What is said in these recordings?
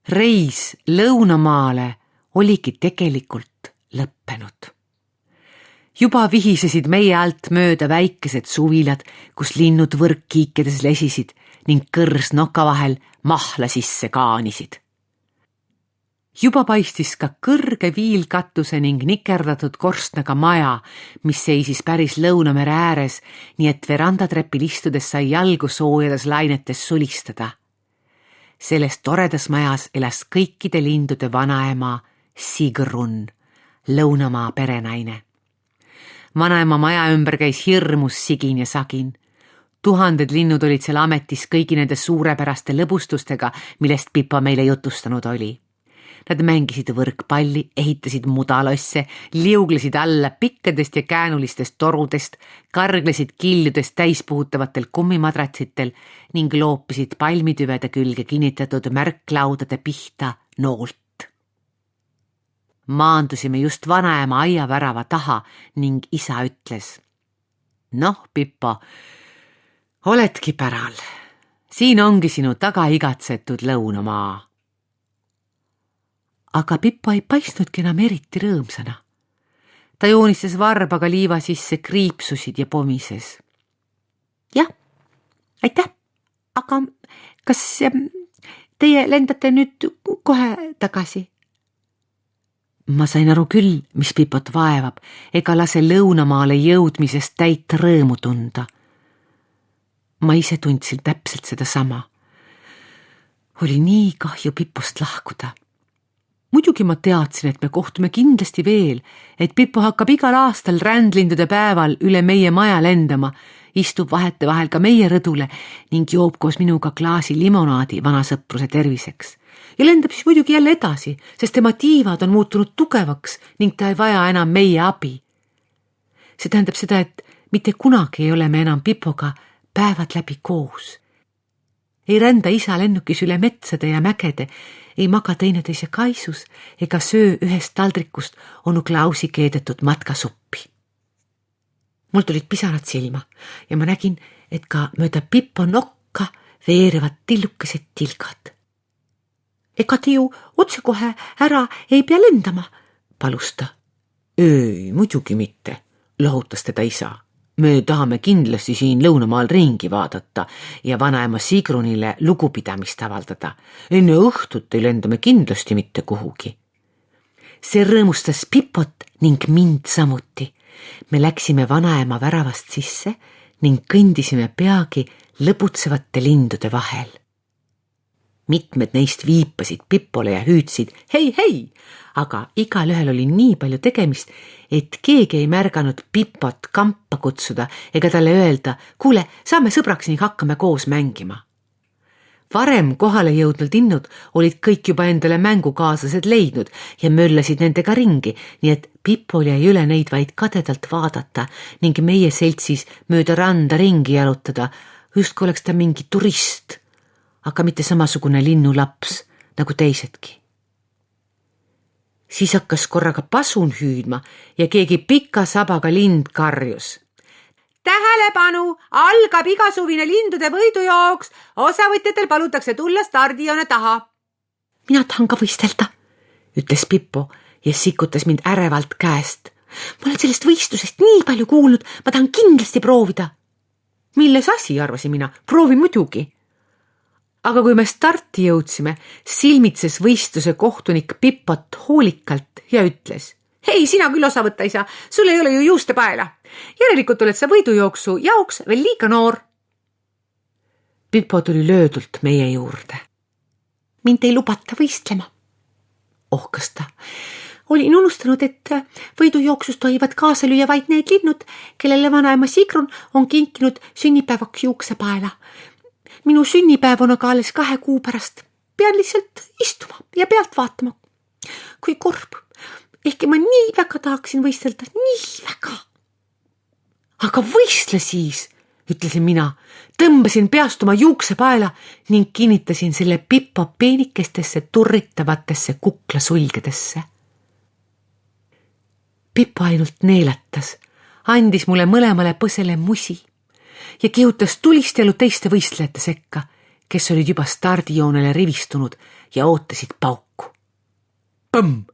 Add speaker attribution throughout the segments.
Speaker 1: Reis lõunamaale oligi tegelikult lõppenud. Juba vihisesid meie alt mööda väikesed suvilad, kus linnud võrkkiikedes lesisid ning kõrs noka vahel mahla sisse kaanisid. Juba paistis ka kõrge viilkatuse ning nikerdatud korstnaga maja, mis seisis päris Lõunamere ääres, nii et verandatrepil istudes sai jalgu soojades lainetes sulistada. Selles toredas majas elas kõikide lindude vanaema Sigrun, Lõunamaa perenaine. Vanaema maja ümber käis hirmus sigin ja sagin. 1000 linnud olid seal ametis kõigi nende suurepäraste lõbustustega, millest Pipo meile jutustanud oli. Nad mängisid võrkpalli, ehitasid mudalosse, liuglesid alla pikkadest ja käänulistest torudest, karglesid killudest täispuhutavatel kummimadratsitel ning loopisid palmitüvede külge kinnitatud märklaudade pihta noolt. Maandusime just vanaema aiavärava taha ning isa ütles: "Noh, Pipo, oledki päral. Siin ongi sinu tagaigatsetud Lõunamaa." Aga Pipo ei paistnudki enam eriti rõõmsana. Ta joonistas varbaga liiva sisse kriipsusid ja pomises. "Jah, aitäh, aga kas teie lendate nüüd kohe tagasi?" Ma sain aru küll, mis Pipot vaevab, ega lase Lõunamaale jõudmisest täit rõõmu tunda. Ma ise tundsin täpselt sedasama. Oli nii kahju Pipost lahkuda. Muidugi ma teadsin, et me kohtume kindlasti veel, et Pipo hakkab igal aastal rändlindude päeval üle meie maja lendama, istub vahetevahel ka meie rõdule ning joob koos minuga klaasi limonaadi vanasõpruse terviseks. Ja lendab siis muidugi jälle edasi, sest tema tiivad on muutunud tugevaks ning ta ei vaja enam meie abi. See tähendab seda, et mitte kunagi ei ole me enam Pipoga päevad läbi koos. Ei rända isa lennukis üle metsade ja mägede, ei maga teineteise kaisus ega söö ühest taldrikust onu Klausi keedetud matkasuppi. Mul tulid pisarad silma ja ma nägin, et ka mööda Pipo nokka veerevad tillukesed tilgad. "Ega te ju otsekohe ära ei pea lendama," palus ta. "Ei, muidugi mitte," lohutas teda isa. "Me tahame kindlasti siin Lõunamaal ringi vaadata ja vanaema Sigrunile lugupidamist avaldada. Enne õhtut ei lenda me kindlasti mitte kuhugi." See rõõmustas Pipot ning mind samuti. Me läksime vanaema väravast sisse ning kõndisime peagi lõbutsevate lindude vahel. Mitmed neist viipasid Pipole ja hüüdsid hei, hei, aga igalühel oli nii palju tegemist, et keegi ei märganud Pipot kampa kutsuda ega talle öelda: "Kuule, saame sõbraks ning hakkame koos mängima." Varem kohale jõudnud linnud olid kõik juba endale mängukaaslased leidnud ja möllasid nendega ringi, nii et Pipol jäi üle neid vaid kadedalt vaadata ning meie seltsis mööda randa ringi jalutada, justkui oleks ta mingi turist, aga mitte samasugune linnulaps nagu teisedki. Siis hakkas korraga pasun hüüdma ja keegi pika sabaga lind karjus: "Tähelepanu, algab igasuvine lindude võidujooks, osavõtjatel palutakse tulla stardijoone taha." "Mina tahan ka võistelda," ütles Pipo ja sikutas mind ärevalt käest. "Ma olen sellest võistlusest nii palju kuulnud, ma tahan kindlasti proovida." "Milles asi," arvasin mina, "proovi muidugi." Aga kui me starti jõudsime, silmitses võistluse kohtunik Pipot hoolikalt ja ütles: "Hei, sina küll osa võtta ei saa, sul ei ole ju juustepaela. Järelikult oled sa võidujooksu jaoks veel liiga noor." Pipo tuli löödult meie juurde. "Mind ei lubata võistlema," ohkas ta. "Olin unustanud, et võidujooksus tohivad kaasa lüüa vaid need linnud, kellele vanaema Sigrun on kinkinud sünnipäevaks juuksepaela. Minu sünnipäev on aga alles 2 kuu pärast. Pean lihtsalt istuma ja pealt vaatama. Kui kurb, ehkki ma nii väga tahaksin võistelda, nii väga." "Aga võistle siis," ütlesin mina, tõmbasin peast oma juuksepaela ning kinnitasin selle Pipo peenikestesse turritavatesse kuklasulgedesse. Pipo ainult neelatas, andis mulle mõlemale põsele musi ja kihutas tulistelu teiste võistlejate sekka, kes olid juba stardijoonele rivistunud ja ootasid pauku. Põmm!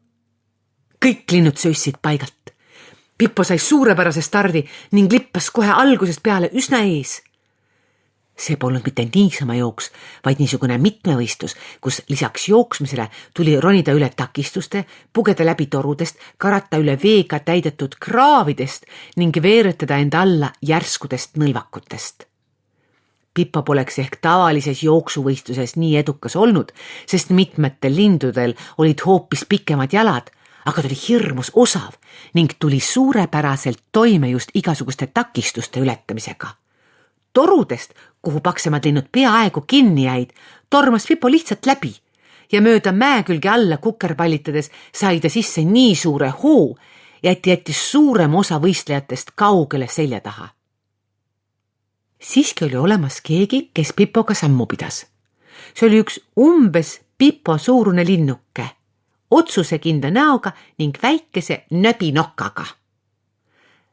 Speaker 1: Kõik linnud söissid paigalt. Pippo sai suurepärase stardi ning lippas kohe algusest peale üsna ees. See polnud mitte niisama jooks, vaid niisugune mitmevõistlus, kus lisaks jooksmisele tuli ronida üle takistuste, pugeda läbi torudest, karata üle veega täidetud kraavidest ning veeretada enda alla järskudest nõlvakutest. Pippo poleks ehk tavalises jooksuvõistluses nii edukas olnud, sest mitmetel lindudel olid hoopis pikemad jalad, aga ta oli hirmus osav ning tuli suurepäraselt toime just igasuguste takistuste ületamisega. Torudest, kuhu paksemad linnud peaaegu kinni jäid, tormas Pippo lihtsalt läbi ja mööda mäekülge alla kukerpallitades sai ta sisse nii suure hoo, et jättis suurem osa võistlejatest kaugele selja taha. Siiski oli olemas keegi, kes Pippoga sammu pidas. See oli üks umbes Pippo suurune linnuke, otsusekindla näoga ning väikese nöbinokkaga.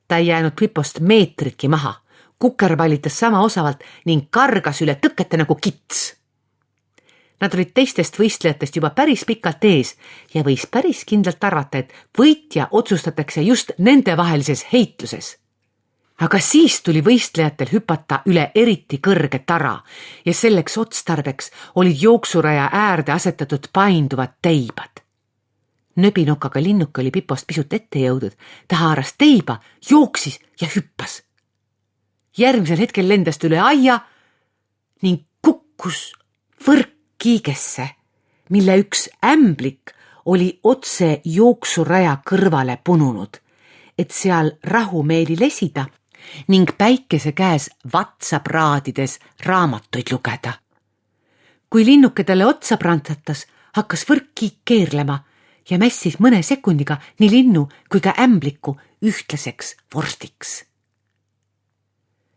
Speaker 1: Ta ei jäänud Pippost meetritki maha, kukerpallitas sama osavalt ning kargas üle tõkete nagu kits. Nad olid teistest võistlejatest juba päris pikalt ees ja võis päris kindlalt arvata, et võitja otsustatakse just nende vahelises heitluses. Aga siis tuli võistlejatel hüpata üle eriti kõrge tara ja selleks otstarbeks olid jooksuraja äärde asetatud painduvad teibad. Nöbinokaga linnuke oli Pippost pisut ette jõudnud, ta haaras teiba, jooksis ja hüppas. Järgmisel hetkel lendas üle aia ning kukkus võrkkiigesse, mille üks ämblik oli otse jooksuraja kõrvale pununud, et seal rahumeeli lesida ning päikese käes vatsa praadides raamatuid lugeda. Kui linnuke talle otsa prantsatas, hakkas võrkkiik keerlema ja mässis mõne sekundiga nii linnu kui ka ämbliku ühtlaseks vorstiks.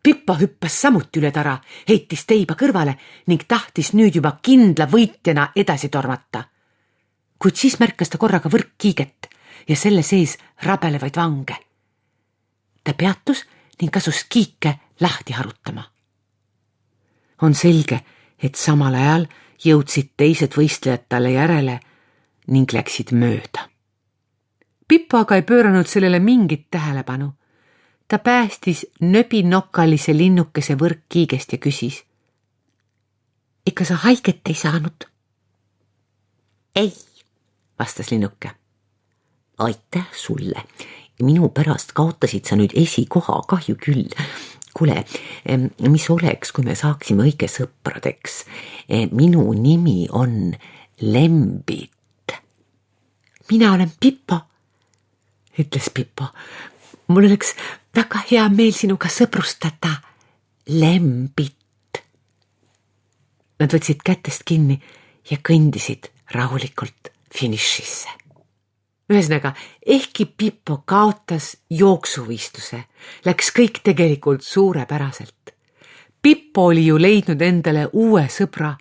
Speaker 1: Pippo hüppas samuti üle tara, heitis teiba kõrvale ning tahtis nüüd juba kindla võitjana edasi tormata. Kuid siis märkas ta korraga võrkkiiget ja selle sees rabelevaid vange. Ta peatus ning kasus kiike lahti harutama. On selge, et samal ajal jõudsid teised võistlejad talle järele ning läksid mööda. Pippo aga ei pööranud sellele mingit tähelepanu. Ta päästis nöbinokkalise linnukese võrkkiigest ja küsis. Ikka sa haiget ei saanud? Ei, vastas linnuke. Aitäh sulle. Minu pärast kaotasid sa nüüd esikoha, kahju küll. Kuule, mis oleks, kui me saaksime õige sõpradeks? Minu nimi on Lembit. Mina olen Pippo, ütles Pippo. Mul oleks väga hea meel sinuga sõbrustada, Lembit. Nad võtsid kätest kinni ja kõndisid rahulikult finišisse. Ühesõnaga, ehkki Pippo kaotas jooksuvõistluse, läks kõik tegelikult suurepäraselt. Pippo oli ju leidnud endale uue sõbra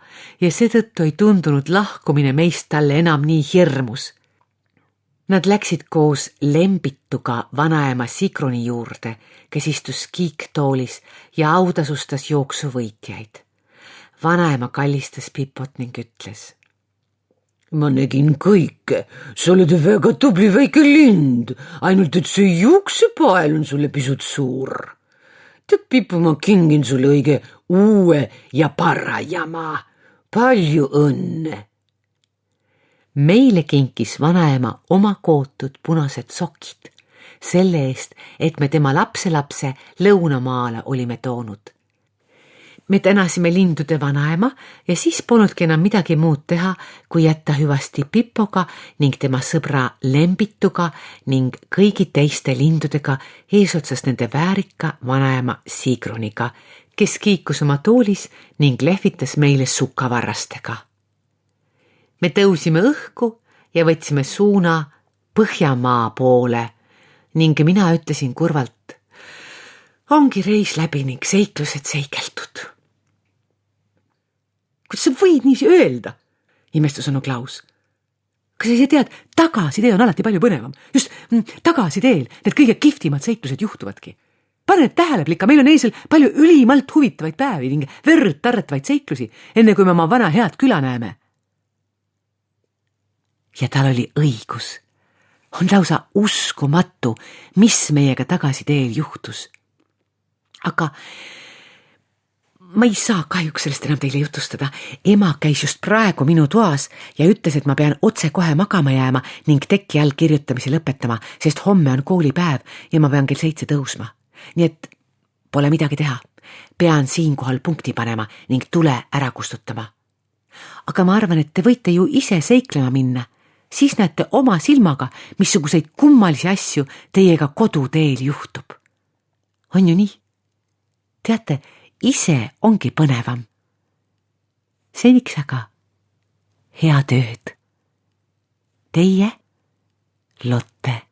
Speaker 1: ja seetõttu ei tundunud lahkumine meist talle enam nii hirmus. Nad läksid koos Lembituga vanaema Sigruni juurde, kes istus kiiktoolis ja autasustas jooksuvõitjaid. Vanaema kallistas Pippot ning ütles. Ma nägin kõike, sa oled väga tubli väike lind, ainult et see juuksepael on sulle pisut suur. Tead, Pippo, ma kingin sulle õige uue ja parajama. Palju õnne! Meile kinkis vanaema oma kootud punased sokid, selle eest, et me tema lapselapse lõunamaale olime toonud. Me tänasime lindude vanaema ja siis polnudki enam midagi muud teha, kui jätta hüvasti Pippoga ning tema sõbra Lembituga ning kõigi teiste lindudega eesotsas nende väärika vanaema Sigruniga, kes kiikus oma toolis ning lehvitas meile sukavarrastega. Me tõusime õhku ja võtsime suuna Põhjamaa poole ning mina ütlesin kurvalt, ongi reis läbi ning seiklused seigeldud. Kuidas sa võid niiviisi öelda? Imestus onu Klaus. Kas sa tead, tagasitee on alati palju põnevam. Just tagasiteel need kõige kihvtimad seiklused juhtuvadki. Pane tähele, Plika, meil on eesel palju ülimalt huvitavaid päevi ning verd tarretavaid seiklusi, enne kui me oma vana head küla näeme. ja tal oli õigus. On lausa uskumatu, mis meiega tagasi teel juhtus. Aga ma ei saa kahjuks sellest enam teile jutustada. Ema käis just praegu minu toas ja ütles, et ma pean otse kohe magama jääma ning teki all kirjutamise lõpetama, sest homme on koolipäev ja ma pean kell 7 tõusma. Nii et pole midagi teha. Pean siinkohal punkti panema ning tule ära kustutama. Aga ma arvan, et te võite ju ise seiklema minna. Siis näete oma silmaga, missuguseid kummalisi asju teiega koduteel juhtub. On ju nii? Teate, ise ongi põnevam. Seniks aga head ööd. Teie Lotte.